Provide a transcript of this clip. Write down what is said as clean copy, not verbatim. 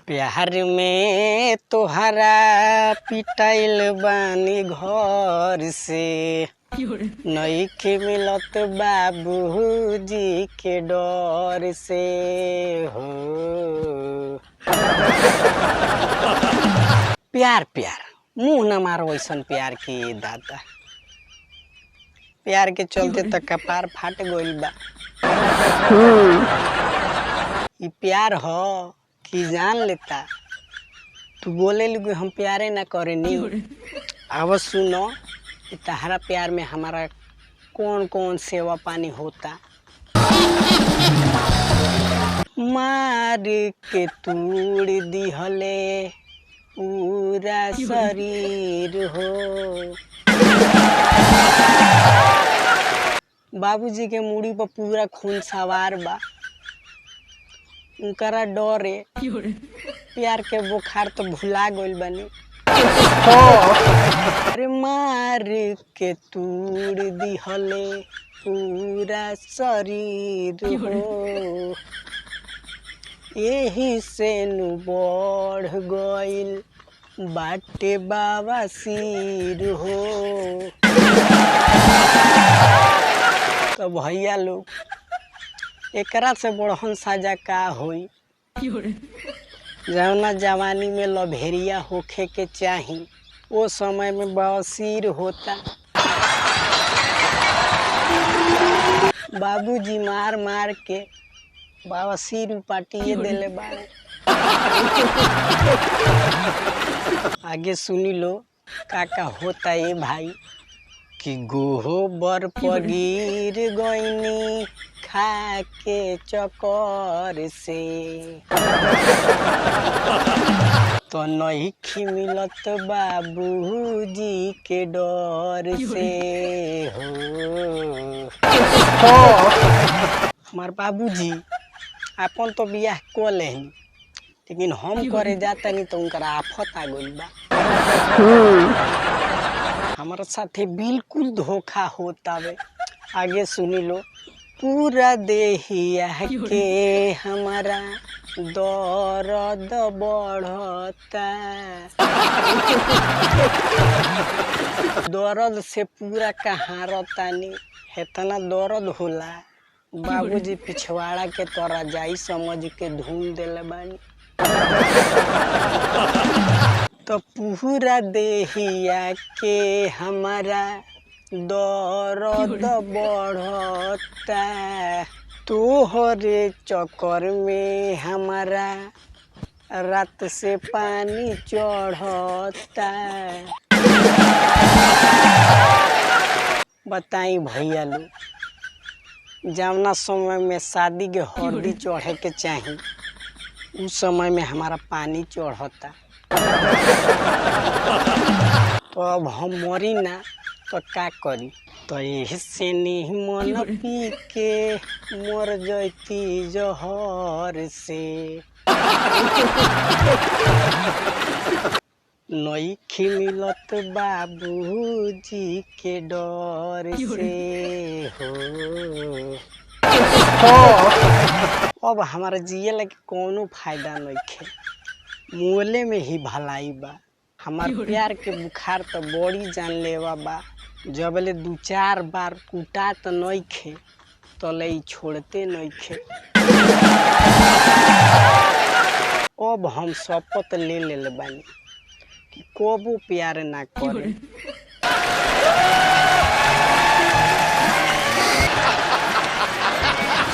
प्यार में तोहरा पिटाइल बानी घर से नइखे मिलत बाबूजी के डर से हो। प्यार प्यार मुंह न मारो ऐसन प्यार के दादा। प्यार के चलते तक कपार फाट गइल बा। ई प्यार हो कि जान लेता। तू बोले लगे हम प्यारे ना करे नी। अब सुनो तहरा प्यार में हमारा कौन कौन सेवा पानी होता। मार के तूड़ दिहले पूरा शरीर हो। बाबूजी के मुड़ी पर पूरा खून सवार बा। उनकरा डरे प्यार के बुखार तो भुला गइल बानी। अरे मार के तूड़ दिहले पूरा शरीर हो। यही से नु बढ़ गइल बाटे बाबा सिर हो। तो भैया लोग एकरा से बड़हन साजा का होई। जौना जवानी में लभेरिया होखे के चाही वो समय में बवासीर होता। बाबूजी मार मार के बवासीर उपाटिए देले बाड़े। आगे सुनी लो का होता है भाई कि गोबर पर गिर गईनी खा के चक्कर से तो नहीं मिलत बाबूजी के डर से हो। हमार बाबूजी अपन तो बियाह को लेनी लेकिन हम करे जाता नहीं तो उनका आफत आ गइल बा। हमारे साथे बिल्कुल धोखा होता है। आगे सुनी लो पूरा देहिया के हमारा दर्द बढ़ता। दर्द से पूरा कहारतानी इतना दर्द होला। बाबूजी पिछवाड़ा के तोरा जाई समझ के धूम देले बानी। तो पूरा देहिया के हमारा दर्द बढ़ता। तोहरे चक्कर में हमारा रात से पानी चढ़ता। बताई भैया लोग जवना समय में शादी के हल्दी चढ़े के चाही उस समय में हमारा पानी चढ़ता। तो अब हम मरी ना तो का करी। तो यही से नहीं मन पी के मर जैती जहर से। नइखे मिलत बाबूजी के डर से हो। अब हमारा जिए लगे कोनो फायदा नइखे। मोले में ही भलाई बा। हमार प्यार के बुखार तो बड़ी जानलेवा बा। जबले 2-4 बार कुटा तो नइखे तले छोड़ते नइखे। अब हम शपथ ले ले बानी कि कबो प्यार ना करे।